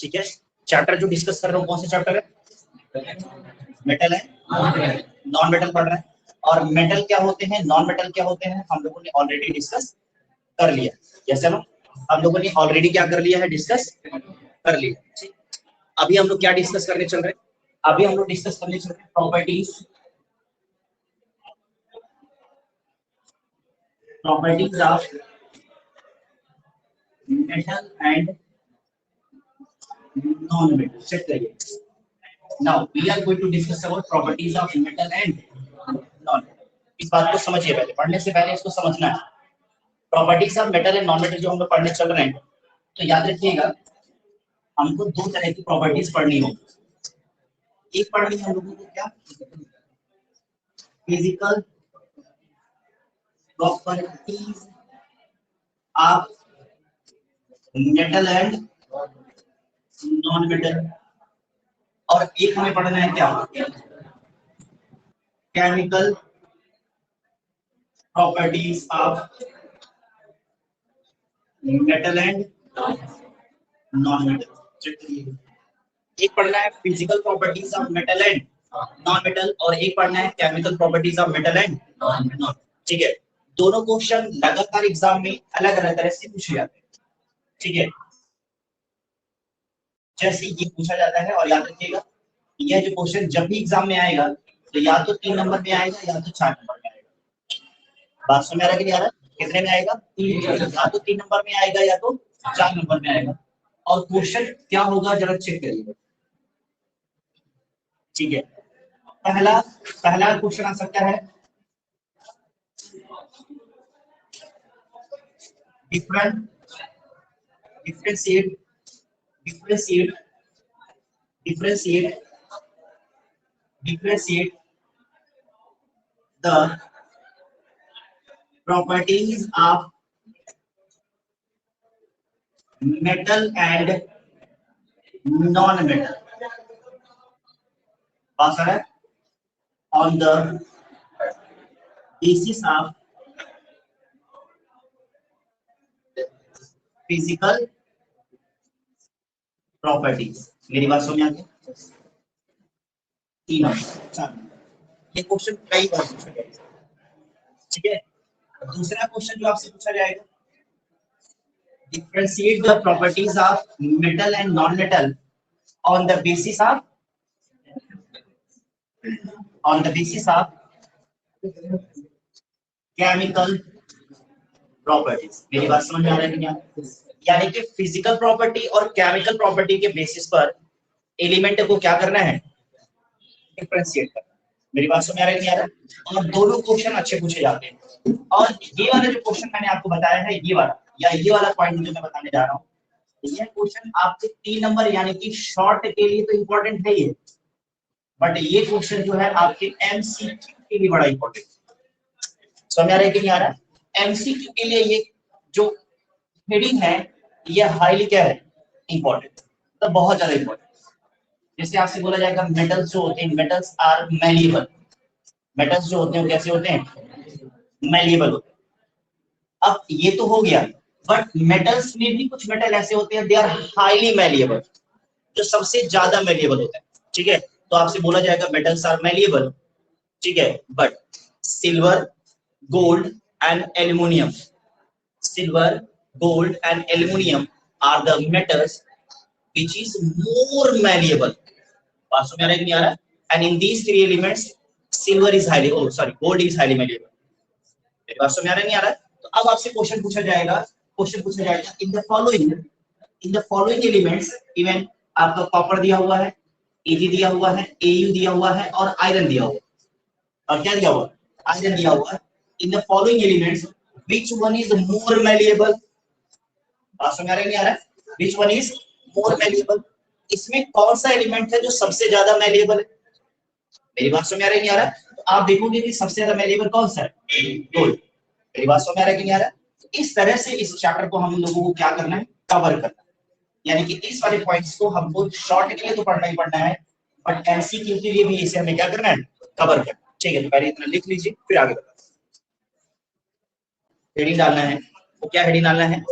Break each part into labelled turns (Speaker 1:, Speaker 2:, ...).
Speaker 1: ठीक है, चैप्टर जो डिस्कस कर रहा हूँ कौन सा चैप्टर है? मेटल है, नॉन मेटल पढ़ रहे हैं। और मेटल क्या होते हैं, नॉन मेटल क्या होते हैं, हम लोगों ने ऑलरेडी डिस्कस कर लिया। यस नो, हम लोगों ने ऑलरेडी क्या कर लिया है, डिस्कस कर लिया। अभी हम लोग क्या डिस्कस करने चल रहे हैं? अभी हम लोग डिस्कस करने चल रहे हैं properties of metal and non metal. Check करिए, now we are going to discuss about properties of metal and non. इस बात को समझिए, पहले पढ़ने से पहले इसको समझना है। Properties of metal and non metal जो हम लोग पढ़ने चल रहे हैं, तो याद रखिएगा हमको दो तरह की प्रॉपर्टीज पढ़नी होगी। एक पढ़नी है हम लोगों को क्या, physical properties of metal and non metal, और एक हमें पढ़ना है क्या, chemical properties of metal and non metal. एक पढ़ना है physical properties of metal and non metal, और एक पढ़ना है chemical properties of metal and non. ठीक है, दोनों क्वेश्चन लगातार एग्जाम में अलग अलग तरह से पूछे जाते हैं। ठीक है, जैसे ये पूछा जाता है, और याद रखिएगा यह जो क्वेश्चन जब भी एग्जाम में आएगा तो या तो 3 नंबर में आएगा या तो 4 नंबर में आएगा। बात समझ आ रहा है कि नहीं आ रहा? कितने में आएगा? या तो 3 नंबर में आएगा या तो 4 नंबर में आएगा। और क्वेश्चन क्या होगा जरा चेक करिएगा। ठीक है, पहला क्वेश्चन आ सकता है differentiate the properties of metal and non-metal on the basis of physical properties। मेरी बात समझ आ गई? ये क्वेश्चन कई बार पूछा जाएगा। ठीक है, दूसरा क्वेश्चन जो आपसे पूछा जाएगा, differentiate the properties of metal and non-metal on the basis of chemical properties। मेरी बात समझ में आ रहा है कि नहीं? यानी कि फिजिकल प्रॉपर्टी और केमिकल प्रॉपर्टी के बेसिस पर एलिमेंट को क्या करना है, डिफरेंशिएट करना। मेरी बात समझ आ रहा है कि नहीं आ रहा? और दोनों क्वेश्चन अच्छे पूछे जाते हैं। और ये वाला जो क्वेश्चन मैंने आपको बताया है, ये वाला या ये वाला पॉइंट जो मैं बताने जा रहा हूँ, ये क्वेश्चन आपके 3 नंबर यानी कि शॉर्ट के लिए तो इंपॉर्टेंट है ये, बट ये क्वेश्चन जो है आपके एमसीक्यू के लिए बड़ा इंपॉर्टेंट है। समझ आ रहा है कि नहीं आ रहा? एमसीक्यू के लिए ये जो हेडिंग है ये हाईली क्या है, इंपॉर्टेंट, तो बहुत ज्यादा इंपॉर्टेंट। जैसे आपसे बोला जाएगा मेटल्स जो होते हैं, मेटल्स आर मैलिएबल। मेटल्स जो होते हैं कैसे होते हैं, मैलिएबल होते हैं। अब ये तो हो गया, बट मेटल्स में भी कुछ मेटल ऐसे होते हैं दे आर हाईली मैलिएबल, जो सबसे ज्यादा मैलिएबल होता है। ठीक है, तो आपसे बोला जाएगा मेटल्स आर मैलिएबल। ठीक है, but silver, gold and aluminium, silver, gold and aluminum are the metals which is more malleable। बात समझ आ रहा है कि नहीं आ रहा? And in these three elements, silver is highly, oh sorry, gold is highly malleable। मेरी बात समझ आ रहा है नहीं आ रहा? तो अब आपसे क्वेश्चन पूछा जाएगा in the following elements, even आपका कॉपर दिया हुआ है, Ag दिया हुआ है, Au दिया हुआ है और आयरन दिया हुआ है। और क्या दिया हुआ? आयरन दिया हुआ है। In the following elements, which one is more malleable? समझ आ रहा है नहीं आ रहा? Which one is more malleable? इसमें कौन सा एलिमेंट है जो सबसे ज्यादा मैलिएबल है? मेरी बात समझ आ रहा है नहीं आ रहा? तो आप देखोगे कि सबसे ज्यादा मैलिएबल कौन सा है, गोल्ड। मेरी बात समझ आ रहा है कि नहीं आ रहा? इस तरह से इस चैप्टर को हम लोगों को क्या करना है, कवर करना है। यानी कि इस वाले पॉइंट्स को हमको शॉर्ट के लिए तो पढ़ना ही पढ़ना है, बट एमसीक्यू के लिए भी इसे हमें क्या करना है, कवर करना। ठीक है, तो पहले इतना लिख लीजिए फिर आगे बताते हैं। हेडिंग डालना है, तो क्या हेडिंग डालना है,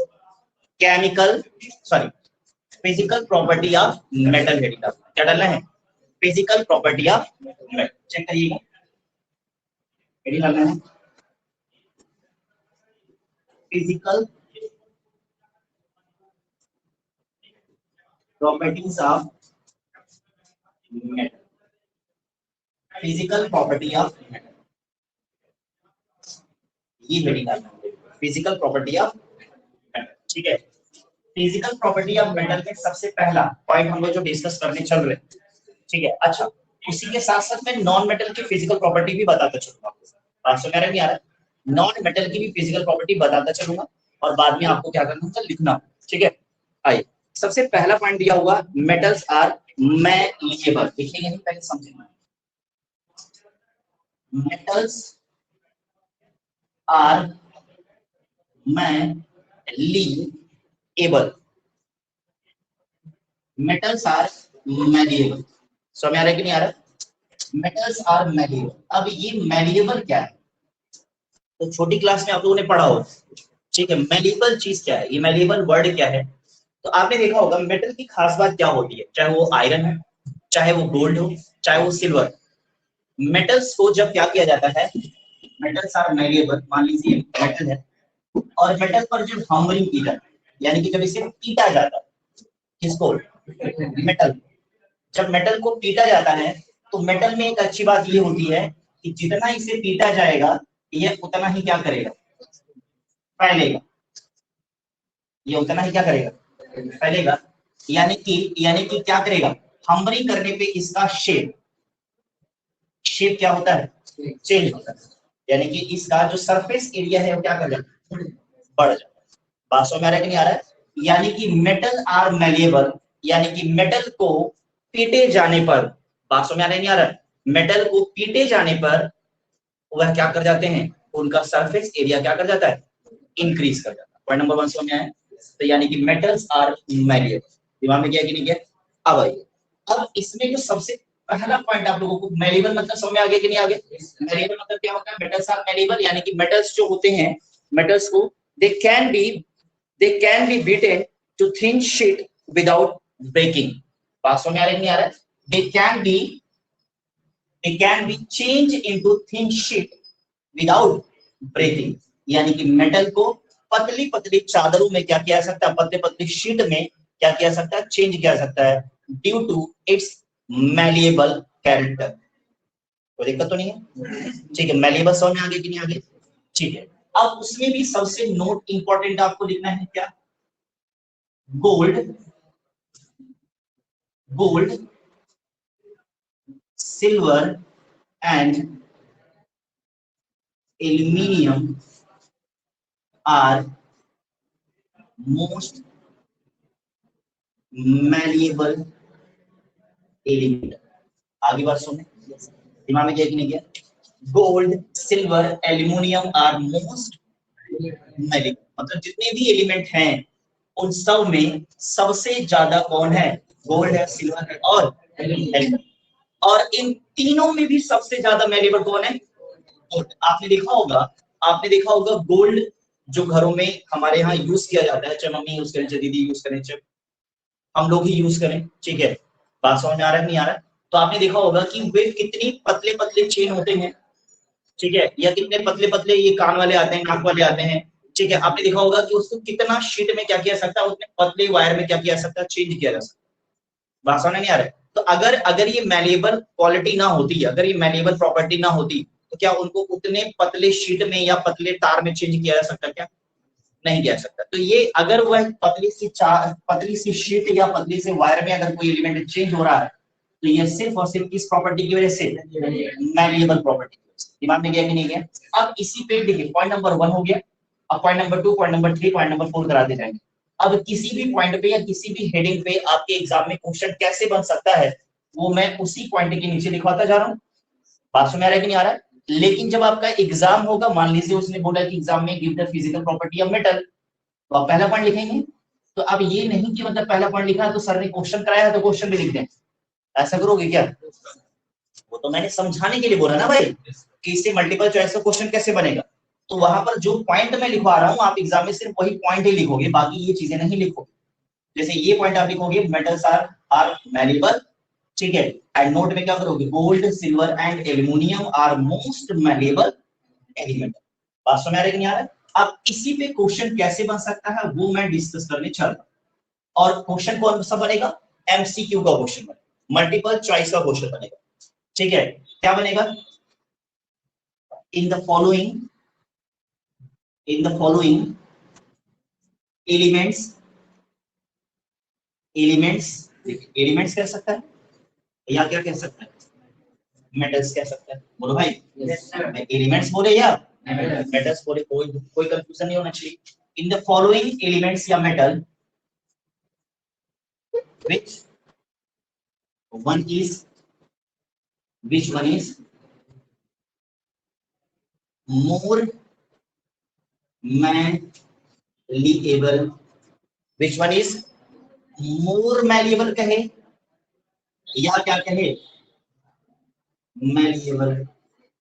Speaker 1: chemical physical property of metal heading क्या डालना है? Physical property of metal. Check करिएगा, हेडिंग डालना है physical properties of metal. Physical property of metal, ये हेडिंग डालना है फिजिकल प्रॉपर्टी ऑफ मेटल। ठीक है, फिजिकल प्रॉपर्टी ऑफ मेटल में सबसे पहला पॉइंट हम लोग जो डिस्कस करने चल रहे हैं, ठीक है। अच्छा, उसी के साथ साथ मैं नॉन मेटल की फिजिकल प्रॉपर्टी भी बताता चलूंगा। बात समझ नहीं आ रहा है? नॉन मेटल की भी फिजिकल प्रॉपर्टी बताता चलूंगा और बाद में आपको क्या करना होगा, लिखना। ठीक है, आइए सबसे पहला पॉइंट दिया हुआ मेटल्स आर मैलिएबल। लिखेंगे नहीं, पहले समझेंगे। Metals are malleable, metals are malleable. समझ आ रहा है कि नहीं आ रहा? Metals are malleable. अब ये मैलिएबल क्या है? तो छोटी क्लास में आप लोगों ने पढ़ा हो, ठीक है। मैलिएबल चीज क्या है, ये मैलिएबल वर्ड क्या है? तो आपने देखा होगा मेटल की खास बात क्या होती है, चाहे वो आयरन है, चाहे वो गोल्ड हो, चाहे वो सिल्वर। मेटल्स को जब क्या किया जाता है, मेटल्स आर मैलिएबल, मान लीजिए मेटल है और मेटल पर जब हैमरिंग की जाती है, यानी कि जब इसे पीटा जाता है, किसको? मेटल। जब मेटल को पीटा जाता है तो मेटल में एक अच्छी बात ये होती है कि जितना इसे पीटा जाएगा ये उतना ही क्या करेगा, फैलेगा। ये उतना ही क्या करेगा, फैलेगा। यानी कि क्या करेगा, हैमरिंग करने पे इसका शेप क्या होता है, चेंज होता है। यानी कि इसका जो सरफेस एरिया है वो क्या कर जाता है, बढ़ जाता है। बात समझ में आ रहा है कि नहीं आ रहा है? यानी कि मेटल आर मैलिएबल, यानी कि मेटल को पीटे जाने पर, बात समझ में आ रहा है नहीं आ रहा है? मेटल को पीटे जाने पर वह क्या कर जाते हैं, उनका सरफेस एरिया क्या कर जाता है, इंक्रीज कर जाता है। पॉइंट नंबर 1 समझ में आया? तो यानी कि मेटल्स आर मैलिएबल। दिमाग में गया कि नहीं गया? अब आइए, अब इसमें जो सबसे पहला पॉइंट आप लोगों को, मैलिएबल मतलब समझ में आ गया कि नहीं आ गया? मैलिएबल मतलब क्या होता है, मेटल्स आर मैलिएबल, यानी कि मेटल्स जो होते हैं, मेटल्स को they can be beaten to thin sheet without breaking. बात समझ में आ रहा है नहीं आ रहा है? They can be change into thin sheet without breaking, यानी कि मेटल को पतली पतली चादरों में क्या किया जा सकता है, पतली पतली शीट में क्या किया जा सकता है, चेंज किया जा सकता है, due to its malleable character. कोई दिक्कत तो नहीं है? ठीक है, मैलिएबल समझ में आगे कि नहीं आगे? ठीक है, अब उसमें भी सबसे नोट इंपॉर्टेंट आपको लिखना है क्या, gold silver and aluminium are most malleable element. आगे बात सुने, दिमाग में गया कि नहीं गया? Gold silver aluminium are most malleable, मतलब जितने भी एलिमेंट हैं उन सब में सबसे ज्यादा कौन है, गोल्ड है, सिल्वर है और एल्यूमिनियम। और इन तीनों में भी सबसे ज्यादा मैलिएबल कौन है, गोल्ड। आपने देखा होगा गोल्ड जो घरों में हमारे यहाँ यूज किया जाता है, चाहे मम्मी यूज करें, चाहे दीदी यूज करें, चाहे हम लोग ही यूज करें, ठीक है। बात समझ में आ रहा है नहीं आ रहा है? तो आपने देखा होगा कि वे कितनी पतले पतले चेन होते हैं, ठीक है, या कितने पतले पतले ये कान वाले आते हैं, नाक वाले आते हैं, ठीक है। आपने देखा होगा कि उसको कितना शीट में क्या किया सकता है, उतने पतले वायर में क्या किया सकता है, चेंज किया जा सकता है। बात समझ नहीं आ रहा है? तो अगर ये मैलिएबल क्वालिटी ना होती, अगर ये मैलिएबल प्रॉपर्टी ना होती, तो क्या उनको उतने पतले शीट में या पतले तार में चेंज किया जा सकता, क्या नहीं किया सकता? तो ये अगर वह पतली सी शीट या पतली से वायर में अगर कोई एलिमेंट चेंज हो रहा है तो ये सिर्फ और सिर्फ इस प्रॉपर्टी की वजह से, मैलिएबल प्रॉपर्टी। दिमाग में गया कि नहीं गया? अब इसी पे देखिए, पॉइंट नंबर 1 हो गया। अब point number 2, point number 3, point number 4 कराते जाएंगे। अब किसी भी पॉइंट पे या किसी भी हेडिंग पे आपके एग्जाम में क्वेश्चन कैसे बन सकता है, वो मैं उसी पॉइंट के नीचे लिखवाता जा रहा हूँ। बात समझ में आ रहा है कि नहीं आ रहा है? लेकिन जब आपका एग्जाम होगा, मान लीजिए उसने बोला कि एग्जाम में give the physical property of metal, तो आप पहला पॉइंट लिखेंगे। तो अब ये नहीं कि मतलब पहला पॉइंट लिखा है तो सर ने क्वेश्चन कराया है तो क्वेश्चन भी लिख दें, ऐसा करोगे क्या? वो तो मैंने समझाने के लिए बोला ना भाई कि इससे मल्टीपल चॉइस का क्वेश्चन कैसे बनेगा। तो वहां पर जो पॉइंट मैं लिखवा रहा हूँ आप एग्जाम में सिर्फ वही पॉइंट ही लिखोगे, बाकी ये चीजें नहीं लिखोगे। जैसे ये पॉइंट आप लिखोगे मेटल्स आर मैलेबल, ठीक है, एंड नोट में क्या करोगे, gold silver and aluminium are most malleable element. बात समझ आ रही है नहीं आ रहा है? अब इसी पे क्वेश्चन कैसे बन सकता है वो मैं डिस्कस करने चल रहा हूं। और क्वेश्चन कौन सा बनेगा, एमसीक्यू का क्वेश्चन बनेगा, मल्टीपल चॉइस का क्वेश्चन बनेगा, ठीक है। क्या बनेगा, इन द फॉलोइंग एलिमेंट्स कह सकता है या क्या कह सकता है, मेटल्स कह सकता है, बोलो भाई। एलिमेंट्स बोले या मेटल्स बोले, कोई कंफ्यूजन नहीं होना चाहिए। इन द फॉलोइंग एलिमेंट्स या metal which one is more malleable, which one is more malleable कहे या क्या कहे, malleable,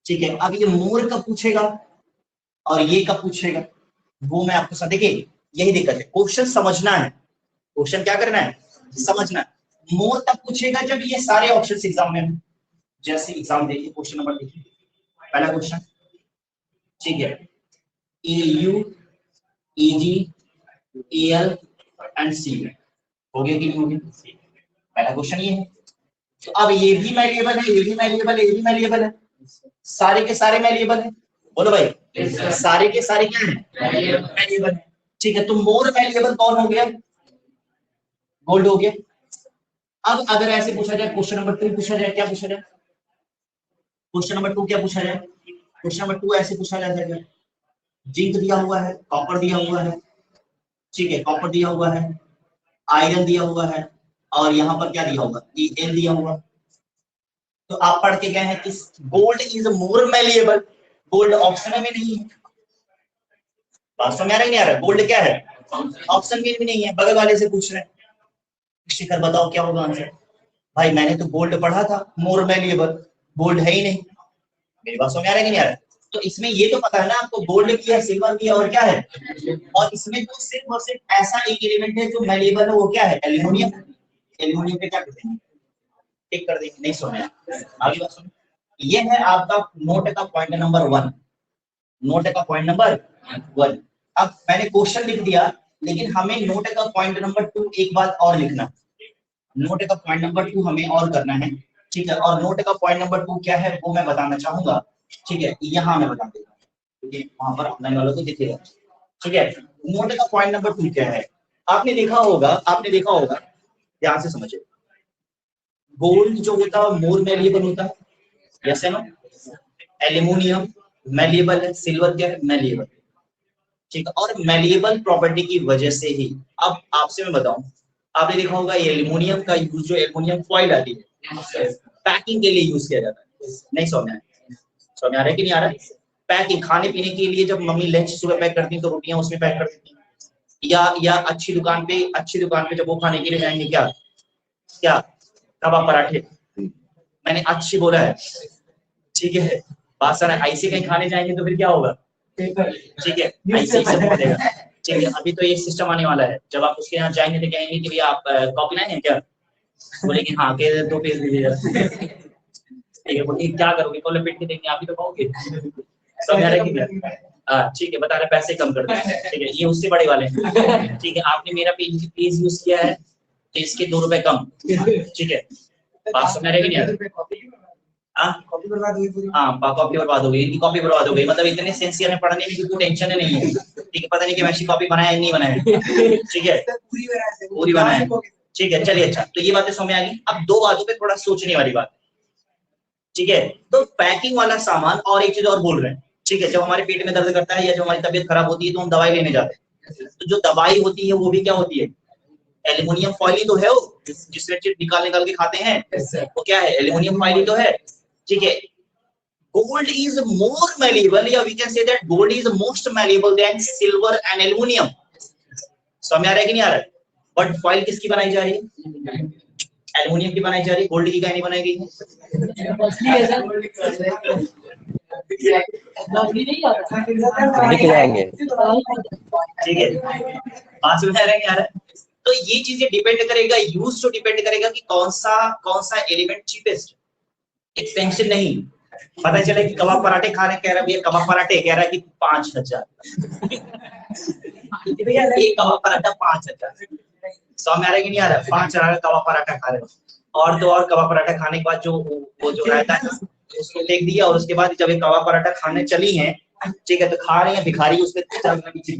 Speaker 1: ठीक है। अब ये मोर कब पूछेगा और ये कब पूछेगा वो मैं आपको देखिए, यही दिक्कत है, क्वेश्चन समझना है, क्वेश्चन क्या करना है, समझना। मोर तब पूछेगा जब ये सारे ऑप्शंस एग्जाम में, जैसे एग्जाम देखिए, क्वेश्चन नंबर देखिए, पहला क्वेश्चन, ठीक है, AU EG AL and C हो गया कि नहीं हो गया, पहला क्वेश्चन ये है। तो अब ये भी मैलिएबल है, ये भी मैलिएबल है, ये भी मैलिएबल है, सारे के सारे मैलिएबल है, बोलो भाई, सारे के सारे क्या है, मैलिएबल है, ठीक है। तो मोर मैलिएबल कौन हो गया, गोल्ड हो गया। अब अगर ऐसे पूछा जाए, क्वेश्चन नंबर 2 पूछा जाए, क्या पूछा जाए, क्वेश्चन नंबर 2 क्या पूछा जाए, क्वेश्चन नंबर 2 ऐसे पूछा जाएगा, जिंक दिया हुआ है, कॉपर दिया हुआ है, ठीक है, कॉपर दिया हुआ है, आयरन दिया हुआ है, और यहाँ पर क्या दिया हुआ, एल दिया हुआ। तो आप पढ़ के गए हैं कि gold is more malleable, gold option में नहीं है, बात समझ आ रहा है नहीं आ रहा, गोल्ड क्या है, ऑप्शन में भी नहीं है, बगल वाले से पूछ रहे हैं, शिखर बताओ क्या होगा आंसर। भाई मैंने तो गोल्ड पढ़ा था, मोर मैलिएबल, गोल्ड है ही नहीं, मेरी बात समझ आ रहा है कि नहीं आ रहा है? तो इसमें ये तो पता है ना आपको, गोल्ड भी है, सिल्वर भी है, और क्या है, और इसमें तो सिर्फ और सिर्फ ऐसा एक एलिमेंट है जो मैलिएबल है, वो क्या है, एल्यूमिनियम। एल्यूमिनियम पे क्या कर देंगे, टिक कर देंगे, नहीं समझ आगे बात सुनो। ये है आपका नोट का पॉइंट नंबर 1, नोट का पॉइंट नंबर 1। अब मैंने क्वेश्चन लिख दिया, लेकिन हमें नोट का पॉइंट नंबर 2 एक बात और लिखना, नोट का पॉइंट नंबर 2 हमें और करना है, ठीक है। और नोट का पॉइंट नंबर 2 क्या है वो मैं बताना चाहूंगा, ठीक है, यहाँ मैं बता देता हूँ, क्योंकि वहां पर अपने वालों को दिखेगा, ठीक है। नोट का पॉइंट नंबर 2 क्या है, आपने देखा होगा, ध्यान से समझिए, गोल्ड जो होता है मोर मैलिएबल होता है, यस है ना, एल्यूमिनियम मैलिएबल है, सिल्वर क्या है, मैलिएबल, ठीक है। और मैलिएबल प्रॉपर्टी की वजह से ही, अब आपसे मैं बताऊं, आपने देखा होगा ये एल्यूमिनियम का यूज, जो एल्यूमिनियम फॉइल आती है, पैकिंग के लिए यूज किया जाता है, नहीं समझ आ रहा है कि नहीं आ रहा है, पैकिंग, खाने पीने के लिए जब मम्मी लंच सुबह पैक करती है तो रोटियां उसमें पैक कर देती है, या अच्छी दुकान पे जब वो खाने के लिए जाएंगे, क्या क्या कबाब पराठे, मैंने अच्छी बोला है, ठीक है, बात सर ऐसे कहीं खाने जाएंगे तो फिर क्या होगा, ठीक है, ऐसे से बोलेगा, ठीक है। अभी तो ये सिस्टम आने वाला है, जब आप उसके यहाँ जाएंगे तो कहेंगे कि भैया आप कॉपी लाए हैं क्या, बोले कि हाँ, के 2 पेज दीजिएगा, ठीक है, बोले क्या करोगे, बोले पिट के देंगे, आप ही तो कहोगे, समझ आ रहा है कि क्या, ठीक है, बता रहे पैसे कम कर दो, ठीक है, ये उससे बड़े वाले हैं, ठीक है, आपने मेरा पेज यूज किया है तो इसके 2 रुपए कम, ठीक है, बात समझ आ रही है कि नहीं, कॉपी बर्बाद हो गई, हाँ कॉपी बर्बाद हो गई, इनकी कॉपी बर्बाद हो गई, मतलब इतने सिंसियर में पढ़ने में कोई टेंशन नहीं है, ठीक है, पता नहीं कि मैंने कॉपी बनाया नहीं बनाया, ठीक है, पूरी बनाया, ठीक है, चलिए, अच्छा, तो ये बातें समझ आ गई। अब 2 बातों पे थोड़ा सोचने वाली बात, ठीक है, तो पैकिंग वाला सामान, और एक चीज और बोल रहे हैं, ठीक है, जब हमारे पेट में दर्द करता है या जब हमारी तबीयत खराब होती है तो हम दवाई लेने जाते हैं, तो जो दवाई होती है वो भी क्या होती है, एल्यूमिनियम फॉइल ही तो है, वो जिसमें निकाल के खाते हैं, वो क्या है, एल्यूमिनियम फॉइल ही तो है, ठीक है। Gold is more malleable, या we can say that gold is most malleable than silver and aluminum, समझ आ रहा है कि नहीं आ रहा है, बट फॉइल किसकी बनाई जा रही है, एल्यूमिनियम की बनाई जा रही है, गोल्ड की क्या नहीं बनाई गई है, ठीक है, बात समझ आ रहा है कि आ रहा है, तो ये चीजें डिपेंड करेगा, यूज तो डिपेंड करेगा कि कौन सा एलिमेंट चीपेस्ट। एक्सटेंशन नहीं, पता चले कि कबाब पराठे खाने कह रहा है भैया, कबाब पराठे कह रहा है कि 5,000 भैया एक कबाब पराठा 5,000, समझ आ रहा है कि नहीं आ रहा? 5,000 का कबाब पराठा खा रहे हो, और तो और कबाब पराठा खाने के बाद जो वो जो रहता है उसको देख दिया, और उसके बाद जब एक कबाब पराठा खाने चली है, ठीक है, तो खा रही है भिखारी, उसके पीछे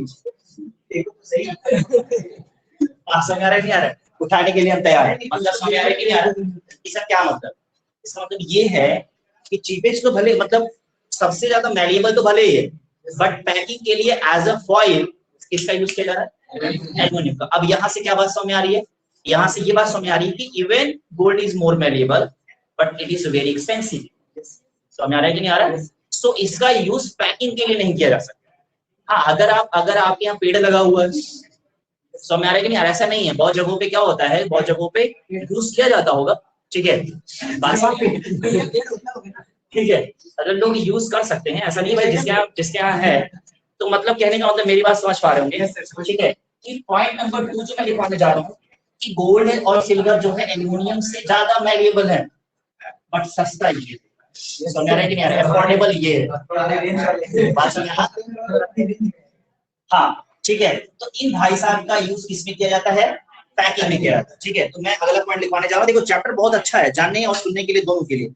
Speaker 1: सही समझ आ रहा है नहीं आ रहा? उठाने के लिए हम तैयार है, मतलब समझ आ रहा है कि नहीं आ रहा? इसका क्या मतलब? इसका मतलब ये है कि चीपेस्ट तो भले, मतलब सबसे ज्यादा मैलिएबल तो भले ही है, बट पैकिंग के लिए एज अ फॉइल किसका यूज किया जा रहा है? एल्युमिनियम का। अब यहाँ से क्या बात समझ में आ रही है? यहाँ से ये बात समझ में आ रही है कि even gold is more malleable but it is very expensive. समझ आ रहा है कि नहीं आ रहा है? सो इसका यूज पैकिंग के लिए नहीं किया जा सकता। हाँ, अगर आपके यहाँ पेड़ लगा हुआ है, समझ आ रहा है कि नहीं? ऐसा नहीं है, बहुत जगहों पे क्या होता है, बहुत जगहों पे यूज किया जाता होगा, ठीक है, ठीक है, अगर लोग यूज कर सकते हैं, ऐसा नहीं भाई जिसके यहाँ है, तो मतलब कहने का मतलब मेरी बात समझ पा रहे होंगे, ठीक है, कि पॉइंट नंबर 2 जो मैं लिखवाने जा रहा हूँ कि गोल्ड और सिल्वर जो है एल्यूमिनियम से ज्यादा मैलिएबल है, बट सस्ता ये है। समझ आ रहा है कि नहीं आ रहा? अफोर्डेबल ये है, बात समझ आ रहा है? हाँ, ठीक है, तो इन भाई साहब का यूज किसमें किया जाता है? पैकिंग में किया जाता है, ठीक है। तो मैं अगला पॉइंट लिखवाने जा रहा हूँ, देखो चैप्टर बहुत अच्छा है, जानने और सुनने के लिए, दोनों के लिए।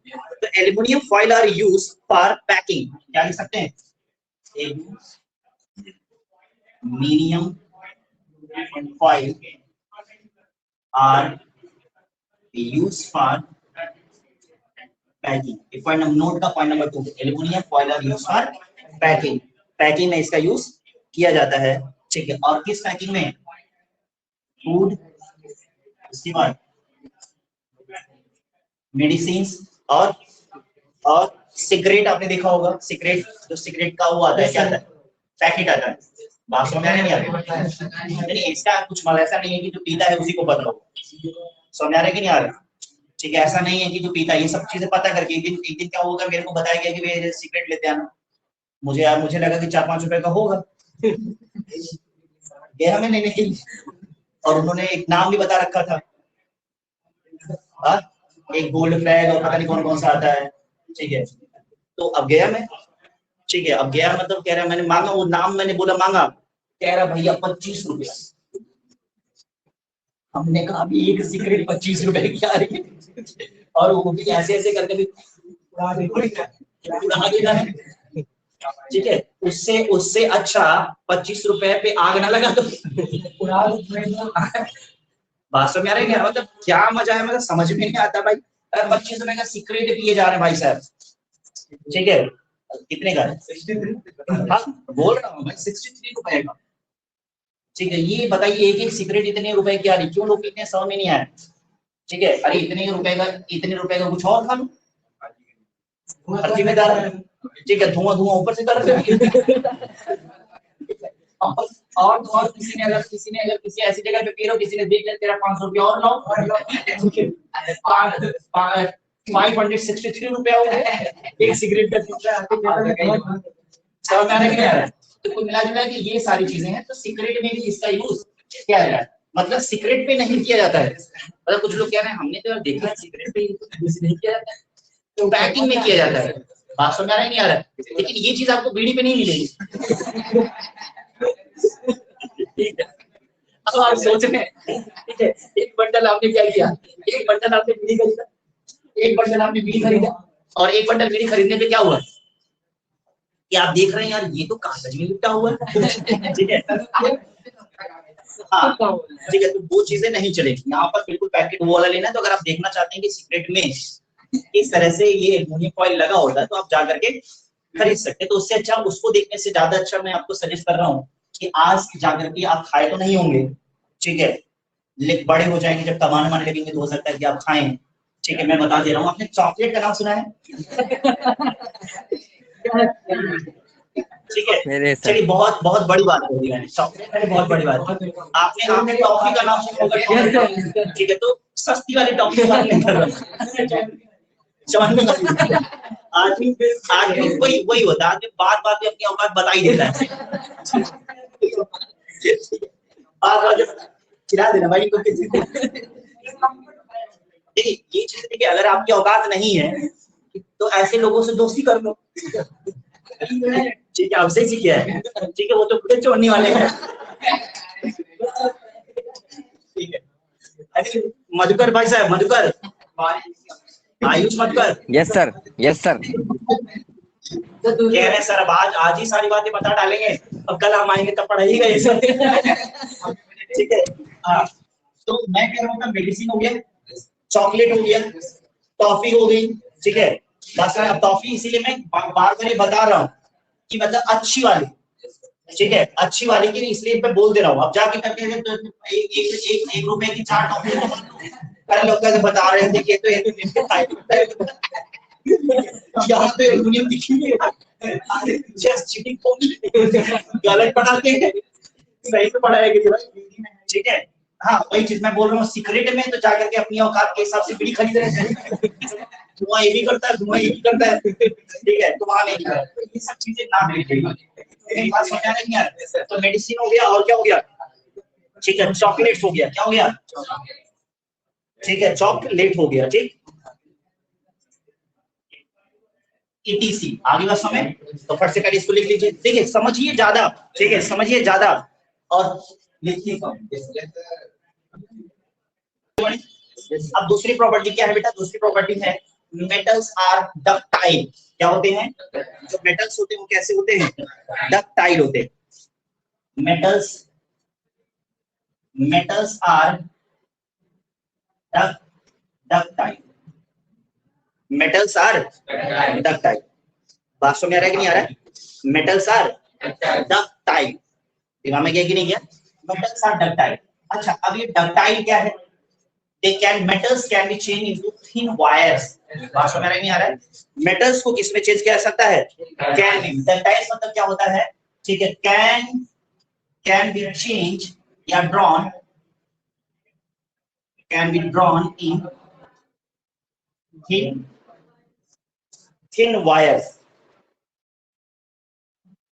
Speaker 1: तो aluminium foil are use for packing, क्या लिख सकते हैं? Aluminium foil are use for packing. Point note का point number 2, aluminium foil are use for packing. Packing में इसका यूज किया जाता है, ठीक है। और किस पैकिंग में? फूड, उसके बाद मेडिसिन, और सिगरेट। आपने देखा होगा सिगरेट, जो सिगरेट का वो आता है, क्या आता है? पैकेट आता है। बात समझ में नहीं आती? नहीं, इसका कुछ मतलब ऐसा नहीं है कि जो पीता है उसी को पता हो। समझ आ रहा है कि नहीं आ रहा? ठीक है, ऐसा नहीं है कि जो पीता है, ये सब चीजें पता करके एक दिन क्या होगा, मेरे को बताया गया कि भैया सिगरेट लेते आना, मुझे लगा कि 4-5 रुपए का होगा, गया मैं लेने के लिए, और उन्होंने एक नाम भी बता रखा था, हाँ, एक गोल्ड फ्लैग और पता नहीं कौन कौन सा आता है, ठीक है। तो अब गया मैं, ठीक है, अब गया मतलब कह रहा, मैंने मांगा वो नाम, मैंने बोला मांगा, कह रहा भैया 25 रुपया। हमने कहा अभी एक सिगरेट 25 रुपए की आ रही है, और वो भी ऐसे ऐसे करके भी उड़ा देना है, ठीक है। उससे उससे अच्छा 25 रुपए पे आग ना लगा तो बात समझ आ रही है? मतलब क्या मजा है, मतलब समझ में नहीं आता भाई। 25 रुपए का सिगरेट पिए जा रहे हैं भाई साहब, ठीक है, कितने का? हाँ, बोल रहा हूँ भाई 63 रुपए का, ठीक है। ये बताइए एक एक सिगरेट इतने रुपए की आ रही, क्यों लोग पीते हैं, समझ में नहीं आया, ठीक है। अरे इतने रुपए का कुछ और खा लो, हर जिम्मेदार है, ठीक है, धुआं धुआं ऊपर से कर रहे और किसी ने अगर किसी ऐसी जगह पे पी रहा हो, किसी ने देख लिया तेरा 500 रुपया और लाओ, 563 रुपया हो गया एक सिगरेट का। समझ में आ रहा है कि नहीं आ रहा है? तो कुल मिला जुला के ये सारी चीजें हैं। तो सिगरेट में भी इसका यूज किया जा रहा है, मतलब सिगरेट पे नहीं किया जाता है, मतलब कुछ लोग कह रहे हैं हमने तो देखा है सिगरेट पे यूज नहीं किया जाता है, तो पैकिंग में किया जाता है। बात समझ आ रहा है नहीं आ रहा है? लेकिन ये चीज आपको बीड़ी पे नहीं मिलेगी, ठीक है। अब आप सोच रहे हैं, ठीक है, एक बंडल आपने क्या किया, एक बंडल आपने बीड़ी खरीदा, एक बंडल आपने बीड़ी खरीदा, और एक बंडल बीड़ी खरीदने पे क्या हुआ कि आप देख रहे हैं यार ये तो कागज में लिपटा हुआ है, ठीक है, हाँ, ठीक है। तो वो चीजें नहीं चलेगी यहाँ पर, बिल्कुल पैकेट वो वाला लेना है। तो अगर आप देखना चाहते हैं कि सिगरेट में इस तरह से ये एल्युमिनियम फॉइल लगा होता है, तो आप जा करके खरीद सकते हैं। तो उससे अच्छा, उसको देखने से ज्यादा अच्छा मैं आपको सजेस्ट कर रहा हूँ कि आज जाकर के आप खाए तो नहीं होंगे, ठीक है, लेकिन बड़े हो जाएंगे जब कमाने माने लगेंगे तो हो सकता है कि आप खाएं, ठीक है। मैं बता दे रहा हूँ, आपने चॉकलेट का नाम सुना है? ठीक है, चलिए बहुत बहुत बड़ी बात हो रही है, चॉकलेट में बहुत बड़ी बात। आपने टॉफी का नाम सुना होगा, ठीक है, तो सस्ती वाली टॉफी की बात नहीं कर रहा हूँ। आदमी वही होता है, आदमी बात बात में अपनी औकात बता ही देता है, बात चिढ़ा देना भाई को किसी को। देखिए ये चीज देखिए, अगर आपकी औकात नहीं है तो ऐसे लोगों से दोस्ती कर लो, ठीक है, आपसे सीखिए, ठीक है, वो तो खुद छोड़ने वाले हैं, ठीक है। अरे मधुकर भाई साहब, Madhukar, Ayush Madhukar,
Speaker 2: yes sir, yes sir.
Speaker 1: कह रहे सर अब आज ही सारी बातें बता डालेंगे, अब कल हम आएंगे तब पढ़ाइएगा ये सब, ठीक है। हाँ, तो मैं कह रहा हूँ मेडिसिन हो गया, चॉकलेट हो गया, टॉफी हो गई, ठीक है। बस अब टॉफी इसीलिए मैं बार बार ये बता रहा हूँ कि मतलब अच्छी वाली, ठीक है, अच्छी वाली की इसलिए मैं बोल दे रहा हूँ। अब जाके करके एक रुपए की 4 टॉफी पहले लोग कैसे बता रहे थे कि तो यहाँ पे एल्युमिनियम दिखी जस्ट चीटिंग, गलत पढ़ाते हैं, सही से पढ़ाया गया, ठीक है। हाँ वही चीज मैं बोल रहा हूँ, सीक्रेट में तो जाकर के अपनी औकात के हिसाब से बीड़ी खरीद रहे हैं, धुआं ये भी करता है, धुआं ये भी करता है, ठीक है, तो वहां नहीं है, ये सब चीजें ना मिलेगी, बात समझ आ रही है यार। तो मेडिसिन हो गया, और क्या हो गया, ठीक है, चॉकलेट हो गया, क्या हो गया, ठीक है, चॉकलेट हो गया, ठीक, ETC आगे बस समय, तो फट से पहले इसको लिख लीजिए, देखिए समझिए ज्यादा, ठीक है, समझिए ज्यादा और लिखिए कम। अब दूसरी प्रॉपर्टी क्या है बेटा, दूसरी प्रॉपर्टी है मेटल्स आर डक्टाइल। क्या होते हैं, जो मेटल्स होते हैं वो कैसे होते हैं, डक्टाइल होते हैं। Metals are ductile, metals are ductile. बात समझ आ रहा है कि नहीं आ रहा है, मेटल्स आर डक्टाइल, दिमाग में गया कि नहीं गया, मेटल्स आर डक्टाइल। अच्छा अब ये डक्टाइल क्या है, metals can be changed into thin wires। बात समझ नहीं आ रहा है, मेटल्स को किसमें चेंज किया जा सकता है, कैन बी। डक्टाइल मतलब क्या होता है, ठीक है, कैन बी चेंज या drawn, can be drawn in thin wires,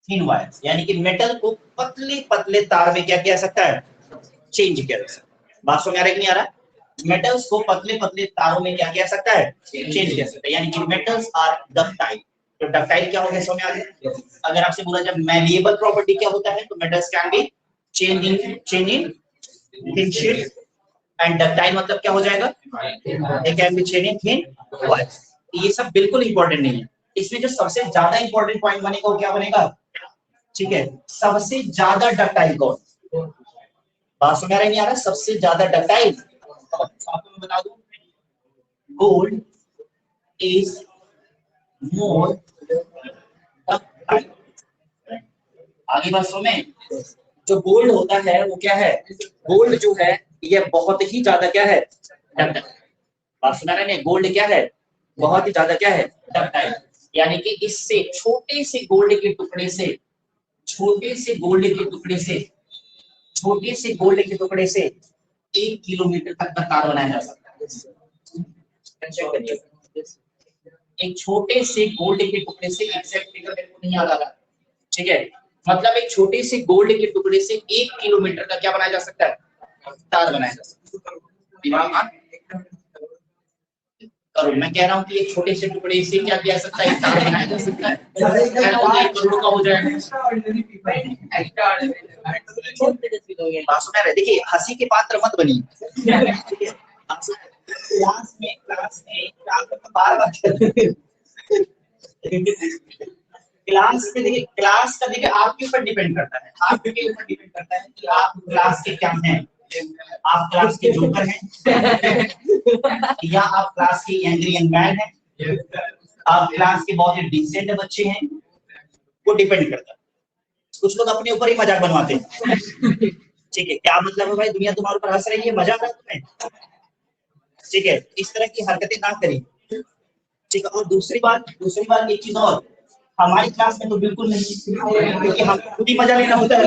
Speaker 1: thin wires, यानी कि मेटल को पतले पतले तार में क्या किया सकता है, चेंज किया जा सकता है। बात समझ आ रहा है कि नहीं आ रहा है, मेटल्स को पतले पतले तारों में क्या किया सकता है, चेंज किया सकता है, यानी कि मेटल्स आर डक्टाइल। तो डक्टाइल क्या हो गया समझ आ गया। अगर आपसे बोला जब मैलिएबल प्रॉपर्टी क्या होता है, तो metals can be change in thin sheets, and ductile मतलब क्या हो जाएगा, दे can be change in thin wires. ये सब बिल्कुल इंपॉर्टेंट नहीं है, इसमें जो सबसे ज्यादा इंपॉर्टेंट पॉइंट बनेगा वो क्या बनेगा, ठीक है, सबसे ज्यादा डक्टाइल कौन, बात समझ नहीं आ रहा, सबसे ज्यादा डक्टाइल आपको मैं बता दूं, गोल्ड इज मोर डक्टाइल। आगे बात में जो गोल्ड होता है वो क्या है, गोल्ड जो है ये बहुत ही ज्यादा क्या है, डक्टाइल। बात सुना रहे हैं, गोल्ड क्या है, बहुत ही ज्यादा क्या है, डक्टाइल, यानी कि इससे छोटे से गोल्ड के टुकड़े से, छोटे से गोल्ड के टुकड़े से, छोटे से गोल्ड के टुकड़े से 1 किलोमीटर तक का तार बनाया जा सकता है। एक छोटे से गोल्ड के टुकड़े से, एग्जैक्ट फिगर मेरे को नहीं याद आ रहा, ठीक है, मतलब एक छोटे से गोल्ड के टुकड़े से 1 किलोमीटर का क्या बनाया जा सकता है, तार बनाया जा सकता है। दिमाग करो, मैं कह रहा हूँ कि एक छोटे से टुकड़े से क्या किया सकता है, तार बनाया जा सकता है, करोड़ों का हो जाएगा। देखिए हंसी के पात्र मत बनिए, क्लास में बार बार क्लास में देखिए, क्लास का देखिए आपके ऊपर डिपेंड करता है, आपके ऊपर डिपेंड करता है कि आप क्लास के क्या हैं, आप क्लास के जोकर हैं या आप क्लास के एंग्री यंग मैन हैं, आप क्लास के बहुत ही डिसेंट बच्चे हैं, वो डिपेंड करता है। कुछ लोग अपने ऊपर ही मजाक बनवाते हैं, ठीक है, क्या मतलब है भाई, दुनिया तुम्हारे ऊपर हंस रही है, मजा आ रहा है तुम्हें, ठीक है, इस तरह की हरकतें ना करें, ठीक है। और दूसरी बात एक चीज और, हमारी क्लास में तो बिल्कुल नहीं, क्योंकि हम खुद ही मजा लेना होता है,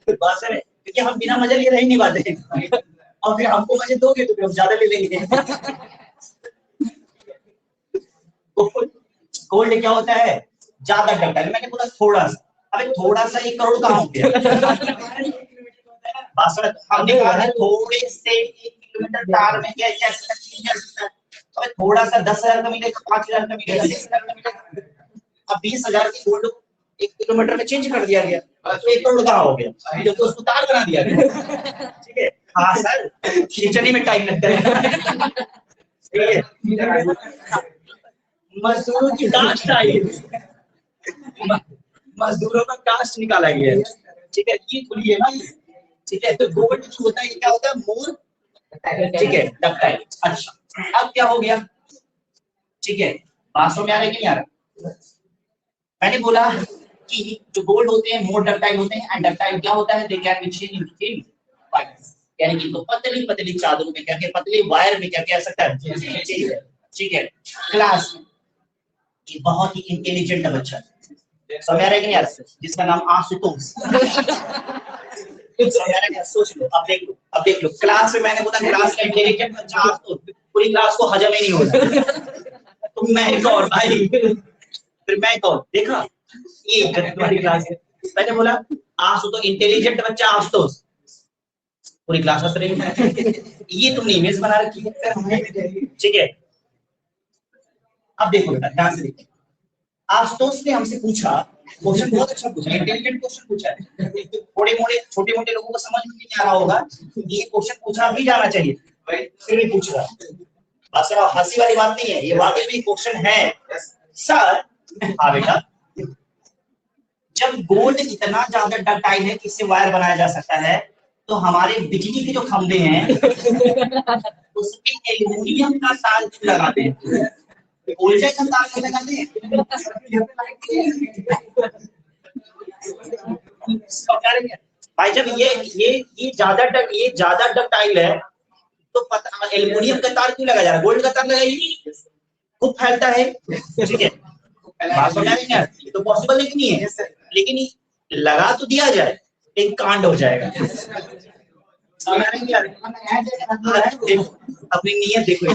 Speaker 1: बात है, क्योंकि हम बिना मजा लिए रह ही नहीं पाते, और फिर हमको मजे दोगे तो फिर हम ज्यादा ले लेंगे। गोल्ड क्या होता है, ज्यादा डक्टाइल, मैंने बोला थोड़ा सा, अबे थोड़ा सा 1 करोड़ कहाँ हो गया, हमने कहा थोड़े से 1 किलोमीटर तार में क्या तो थोड़ा सा 10,000 का मिलेगा, 5,000 का मिलेगा, 6,000 का मिलेगा। अब 20,000 की गोल्ड 1 किलोमीटर में चेंज कर दिया गया तो 1 करोड़ का हो गया, तो उसको तार बना दिया गया। ठीक है, हाँ सर, खींचने में टाइम लगता है। मजदूरों की कास्ट आई, मजदूरों का कास्ट निकाला गया है। ठीक है, ये खुली ना। ठीक है, तो गोल्ड जो होता है क्या होता है, मोर, ठीक है, डक्टाइल। अच्छा, अब क्या हो गया, ठीक है, बात समझ में आ रहा है कि नहीं आ रहा? मैंने बोला कि जो गोल्ड होते हैं मोर डक्टाइल होते हैं, एंड डक्टाइल क्या होता है, they can be changed into thin wires, यानी कि तो पतली पतली चादरों में क्या क्या, पतली वायर में क्या क्या सकता है, ठीक है। क्लास ये बहुत ही इंटेलिजेंट बच्चा समझ आ रहा है कि नहीं यार, जिसका नाम आशुतोष। सोच लो, अब देख लो, अब देख लो, क्लास में मैंने बोला क्लास का इंटेलिजेंट बच्चा आशुतोष, पूरी क्लास को हजम ही नहीं होता। तो मैं कौन भाई, फिर मैं कौन, देखा ये गलत वाली क्लास है। मैंने बोला आशुतोष इंटेलिजेंट बच्चा आशुतोष, पूरी क्लास हंस रही है। ये तुमने इमेज बना रखी है, ठीक है। अब देखो बेटा ध्यान से देखो, आशुतोष ने हमसे पूछा क्वेश्चन, बहुत अच्छा पूछा, इंटेलिजेंट क्वेश्चन पूछा है। थोड़े मोटे छोटे मोटे लोगों को समझ में नहीं आ रहा होगा, ये क्वेश्चन पूछा भी जाना चाहिए, फिर भी पूछ रहा। बस हंसी वाली बात नहीं है, ये वाकई में क्वेश्चन है सर। हाँ बेटा, जब गोल्ड इतना ज्यादा डक्टाइल है कि इससे वायर बनाया जा सकता है, तो हमारे बिजली के जो खंभे हैं उसमें एल्युमिनियम का तार क्यों लगाते हैं, कोयले का तार क्यों लगाते हैं? भाई जब ये ज्यादा डक्टाइल है तो पता एल्युमिनियम का तार क्यों लगाया जा रहा है, गोल्ड का तार लगाइए, खूब फैलता है। ठीक है, बात समझ में यार, ये तो पॉसिबल नहीं है, लेकिन लगा तो दिया जाए, एक कांड हो जाएगा। अपनी नीयत देखो,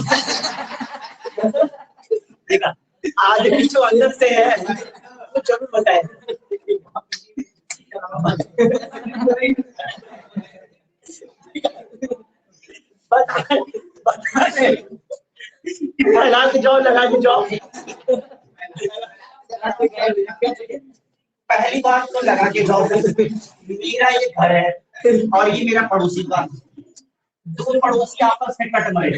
Speaker 1: देखा आदमी जो अंदर से है वो जरूर बताए। लगा के जाओ, लगा के जाओ। पहली बात तो लगा के जाओ, मेरा ये घर है और ये मेरा पड़ोसी का, दो पड़ोसी आपस में कट मरे,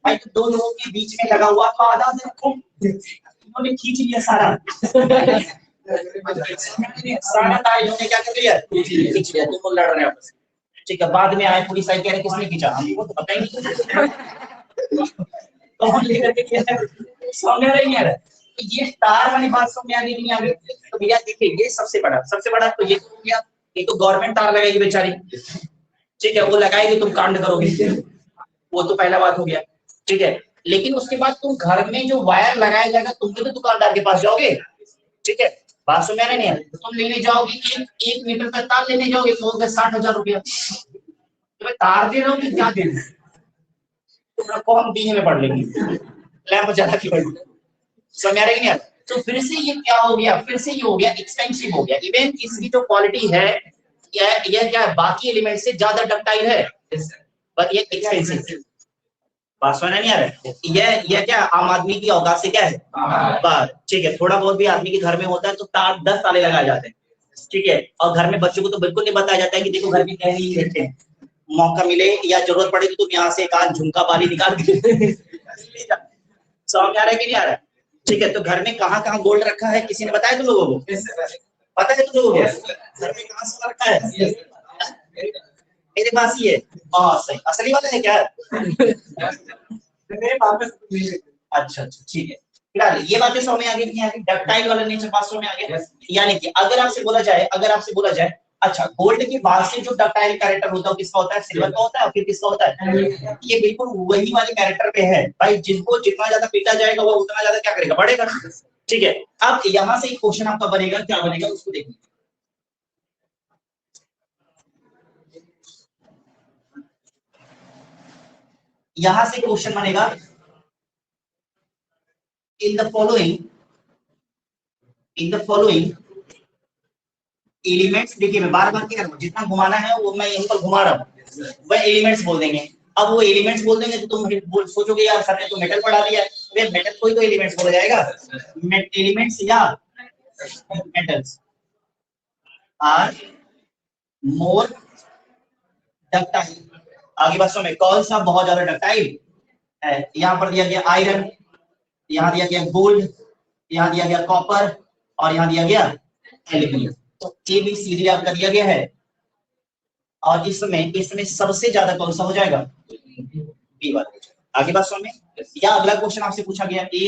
Speaker 1: भाई तो दो लोगों के बीच में लगा हुआ तो आधा उन्होंने खींच लिया सारा, सारा तार इन्होंने क्या कर लिया, खींच लिया, तुम लड़ रहे हो आपस में। ठीक है, बाद में आए पुलिस आई, कह रहे किसने खींचा, हमको तो पता ही नहीं, कौन लेकर के खींचा, समझ नहीं आ रहा। ये तार वाली बात समझ में आ गई नहीं आ गई? तो भैया देखिए, ये सबसे बड़ा तो ये हो गया, ये तो गवर्नमेंट तार लगाएगी बेचारी, ठीक है, वो लगाएगी तुम कांड करोगे, वो तो पहला बात हो गया। ठीक है, लेकिन उसके बाद तुम घर में जो वायर लगाया जाएगा तुम तो दुकानदार के पास जाओगे, ठीक है, बात समझ नहीं है, तुम लेने जाओगे एक मीटर का तार लेने जाओगे तो 60,000 रुपया, तुम्हें तार दे रहा हूँ कि क्या दे रहा हूँ, तुम रखो हम बीए में पढ़ लेंगे, लैंप जला के पढ़, समझ आ रहा है कि नहीं? तो फिर से ये क्या हो गया, फिर से ये हो गया एक्सपेंसिव हो गया, इवन इसकी जो क्वालिटी है यह क्या है, बाकी एलिमेंट से ज्यादा डक्टाइल है, पर ये एक्सपेंसिव। बात समझ नहीं आ रहा है, यह क्या आम आदमी की औकात से क्या है बाहर। ठीक है, थोड़ा बहुत भी आदमी के घर में होता है तो 10 ताले लगाए जाते हैं, ठीक है, और घर में बच्चों को तो बिल्कुल नहीं बताया जाता है कि देखो घर में क्या नहीं रहते हैं, मौका मिले या जरूरत पड़े तो तुम यहाँ से एक आध झुमका बाली निकाल के समझ आ रहा है कि नहीं आ रहा है? ठीक है, तो घर में कहाँ गोल्ड रखा है किसी ने बताया तुम लोगों को, पता है तुम लोगों को घर में कहाँ सोना रखा है? मेरे पास ही है, सही, असली वाला है क्या? मेरे पास। अच्छा, ठीक है, फिलहाल ये बातें समझ में आ गई, डक्टाइल वाला नेचर बात समझ में आ गया। यानी कि अगर आपसे बोला जाए अच्छा गोल्ड के बाद से जो डक्टाइल कैरेक्टर होता है किसका होता है, सिल्वर का होता है, और फिर किसका होता है, ये बिल्कुल वही वाले कैरेक्टर पे है भाई, जिनको जितना ज्यादा पीटा जाएगा वो उतना ज्यादा क्या करेगा, बढ़ेगा। ठीक है, अब यहाँ से एक क्वेश्चन आपका बनेगा, क्या बनेगा उसको देखिए, यहां से क्वेश्चन बनेगा, इन द फॉलोइंग एलिमेंट्स देखिए मैं बार बार कह रहा हूँ, जितना घुमाना है वो मैं यहीं पर घुमा रहा हूँ, वह एलिमेंट्स बोल देंगे। अब वो एलिमेंट्स बोल देंगे तो तुम सोचोगे यार सर ने तो मेटल पढ़ा दिया है, मेटल कोई तो एलिमेंट्स बोला जाएगा, एलिमेंट्स या मेटल्स आर मोर डक्टाइल। आगे बात सुनो, कौन सा बहुत ज्यादा डक्टाइल है? यहाँ पर दिया गया आयरन, यहाँ दिया गया गोल्ड, यहाँ दिया गया कॉपर और यहाँ दिया गया एल्यूमिनियम। तो ABCD आपका दिया गया है और इसमें सबसे ज्यादा कौन सा हो जाएगा? बी वाला। आगे बात सुनो, या अगला क्वेश्चन आपसे पूछा गया A,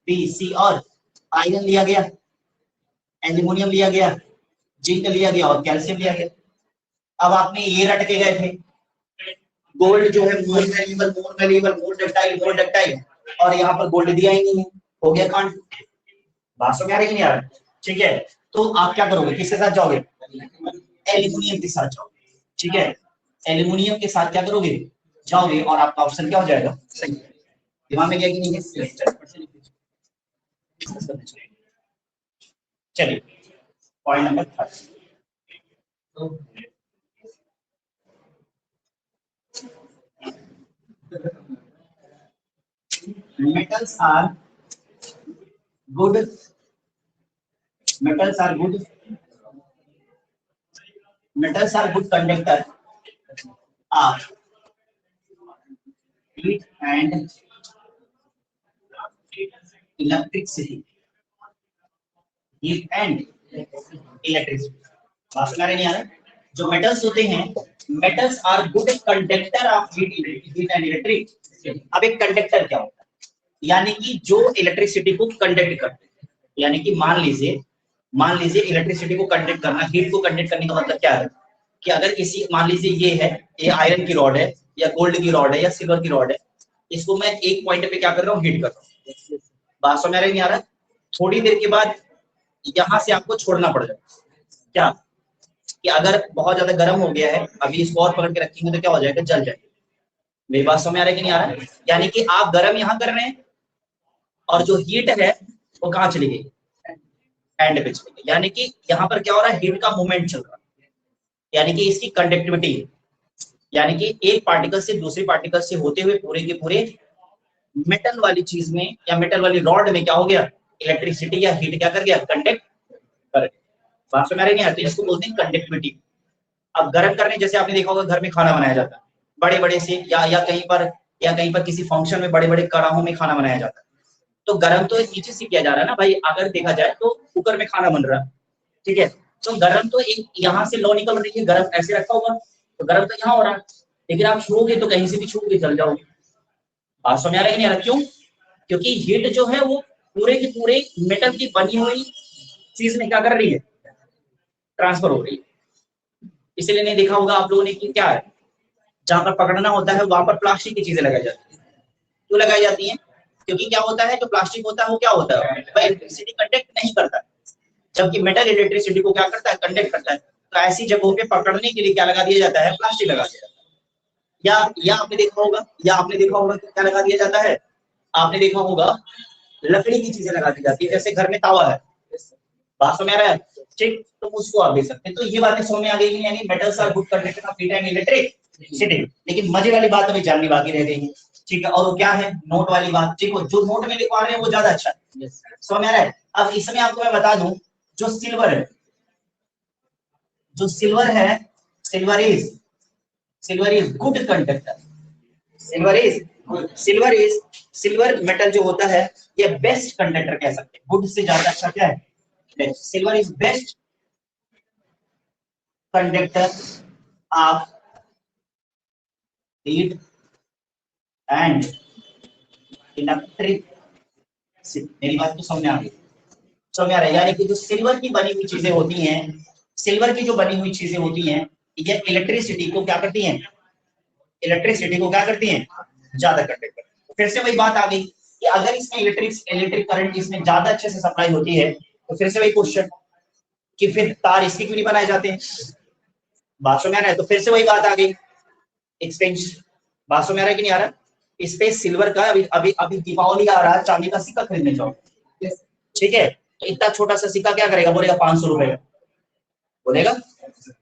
Speaker 1: B, C और आयरन लिया गया, एल्यूमिनियम लिया गया, जिंक लिया गया और कैल्शियम लिया गया। अब आपने ये रट के गए थे, गोल्ड जो है मोर वैल्यूएबल, मोर डक्टाइल और यहाँ पर गोल्ड दिया ही नहीं है, हो गया कांड। बात समझ आ रही है नहीं आ रहा? ठीक है, तो आप क्या करोगे, किसके साथ जाओगे? एल्यूमिनियम के साथ जाओगे। ठीक है, एल्यूमिनियम के साथ क्या करोगे? जाओगे और आपका ऑप्शन क्या हो जाएगा? सही। दिमाग में गया कि नहीं है? चलिए point number 3। metals are good conductor of heat and electricity, बात समझ नहीं आ रहा? जो मेटल्स होते हैं, metals are good conductor of heat and electric. अब एक कंडक्टर क्या होता है? यानी कि जो इलेक्ट्रिसिटी को कंडक्ट करते हैं, यानी कि मान लीजिए इलेक्ट्रिसिटी को कंडक्ट करना, हीट को कंडक्ट करने का मतलब क्या है कि अगर किसी, मान लीजिए ये आयरन की रॉड है या गोल्ड की रॉड है या सिल्वर की रॉड है, इसको मैं एक पॉइंट पे क्या कर रहा हूँ? हीट कर रहा हूँ। बात समझ नहीं आ रहा? थोड़ी देर के बाद यहां से आपको छोड़ना पड़ जाएगा। क्या कि अगर बहुत ज्यादा गर्म हो गया है, अभी इसको और पकड़ के रखेंगे तो क्या हो जाएगा? जल जाएगा। मेरी बात समझ आ रहा है कि नहीं आ रहा है? यानी कि आप गर्म यहां कर रहे हैं और जो हीट है वो कहां चली गई? एंड पे चली गई। यानी कि यहाँ पर क्या हो रहा है? हीट का मूवमेंट चल रहा है, यानी कि इसकी कंडक्टिविटी, यानी कि एक पार्टिकल से दूसरे पार्टिकल से होते हुए पूरे के पूरे मेटल वाली चीज में या मेटल वाली रॉड में क्या हो गया? इलेक्ट्रिसिटी या हीट क्या कर गया? कंडक्ट कर। बात समझ आ रही है? तो इसको बोलते हैं कंडक्टिविटी। अब गर्म करने, जैसे आपने देखा होगा घर में खाना बनाया जाता है बड़े बड़े से, या कहीं पर किसी फंक्शन में बड़े बड़े कड़ाहों में खाना बनाया जाता है, तो गर्म तो नीचे से किया जा रहा है ना भाई। अगर देखा जाए तो कुकर में खाना बन रहा है, ठीक है, तो गर्म तो एक यहाँ से लो निकल रही है, गर्म ऐसे रखा होगा तो गर्म तो यहाँ हो रहा है, लेकिन आप छूओगे तो कहीं से भी छूओगे जल जाओगे। बात समझ आ रहा है नहीं आ रहा? क्यों? क्योंकि हीट जो है वो पूरे की पूरे मेटल की बनी हुई चीज में क्या कर रही है? ट्रांसफर हो रही है। इसलिए नहीं देखा होगा आप लोगों ने कि क्या है, जहां पर पकड़ना होता है वहां पर प्लास्टिक की चीजें लगाई जाती है। क्यों लगाई जाती है? क्योंकि क्या होता है, जो प्लास्टिक होता है वो क्या होता है? वह इलेक्ट्रिसिटी कंडक्ट नहीं करता, जबकि मेटल इलेक्ट्रिसिटी को क्या करता है? कंडक्ट करता है। तो ऐसी जगहों पे पकड़ने के लिए क्या लगा दिया जाता है? प्लास्टिक लगा दिया जाता है। या आपने देखा होगा कि क्या लगा दिया जाता है? आपने देखा होगा लकड़ी की चीजें लगा दी जाती है, जैसे घर में तावा है। बात समझ आ रहा है? ठीक, तो उसको आप देख सकते हैं। तो ये बातें समझ में आ गई, यानी metals are good conductor of heat and electricity. लेकिन मजे वाली बात अभी जाननी बाकी रह गई है, ठीक है, और वो क्या है? नोट वाली बात। ठीक है, जो नोट में लिखवा रहे हैं वो ज्यादा अच्छा है। समझ में आ रहा है? अब इसमें आपको मैं बता दूं, जो सिल्वर है, silver is good conductor. Silver metal जो होता है ये बेस्ट कंडक्टर कह सकते हैं। गुड से ज्यादा अच्छा क्या है? Best. Silver is best conductor of heat and electric. मेरी बात तो समझ में आ गई? समझ में आ रहा है? यानी कि जो सिल्वर की बनी हुई चीजें होती हैं, सिल्वर की जो बनी हुई चीजें होती हैं, ये इलेक्ट्रिसिटी को क्या करती हैं? ज्यादा कंडक्ट करती हैं। फिर से वही बात आ गई कि अगर इसमें इलेक्ट्रिक करंट इसमें ज्यादा अच्छे से सप्लाई होती है, तो फिर से वही क्वेश्चन कि फिर तार इसके क्यों नहीं बनाए जाते हैं? बात समझ में आ रहा है? तो फिर से वही बात आ गई, एक्सटेंशन। बात समझ में आ रहा है कि नहीं आ रहा? इस पे सिल्वर का अभी दीपावली आ रहा है, चांदी का सिक्का खरीदने जाओ, ठीक है, तो इतना छोटा सा सिक्का क्या करेगा? बोलेगा 500 रुपए का। बोलेगा,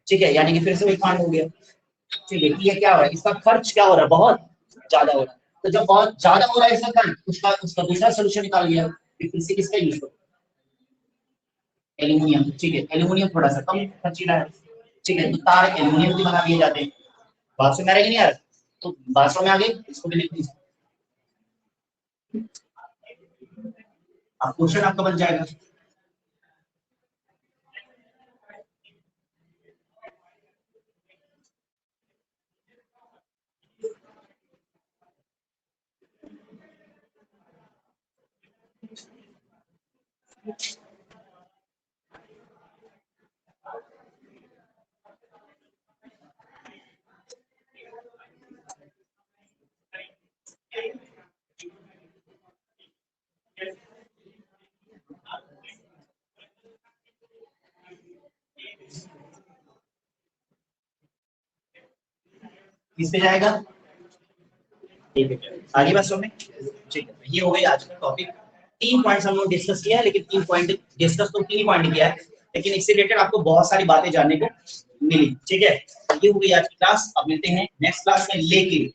Speaker 1: ठीक है, यानी कि फिर से वही कांड हो गया। ठीक है, ये क्या हो रहा है, इसका खर्च क्या हो रहा है, बहुत ज्यादा हो रहा है। तो जब बहुत ज्यादा हो रहा है इसका खर्च, उसका उसका दूसरा सोल्यूशन निकाल लिया, फिर से किसका यूज हो, एल्यूमिनियम। ठीक है, एल्यूमिनियम थोड़ा सा कम खर्चीला है। ठीक है, तो तार एल्यूमिनियम के बना दिए जाते हैं। बात समझ में आ रही है कि नहीं यार, तो बात समझ में आ गई, इसको भी लिख दीजिए, अब क्वेश्चन आपका बन जाएगा। किस पे जाएगा, ठीक है, आगे बात समझ में। ठीक है, ये हो गई आज का टॉपिक। 3 पॉइंट्स हम लोग डिस्कस किया है, लेकिन 3 पॉइंट डिस्कस तो 3 ही पॉइंट किया है, लेकिन इससे रिलेटेड आपको बहुत सारी बातें जानने को मिली। ठीक है, ये हो गई आज की क्लास। अब मिलते हैं नेक्स्ट क्लास में, लेकिन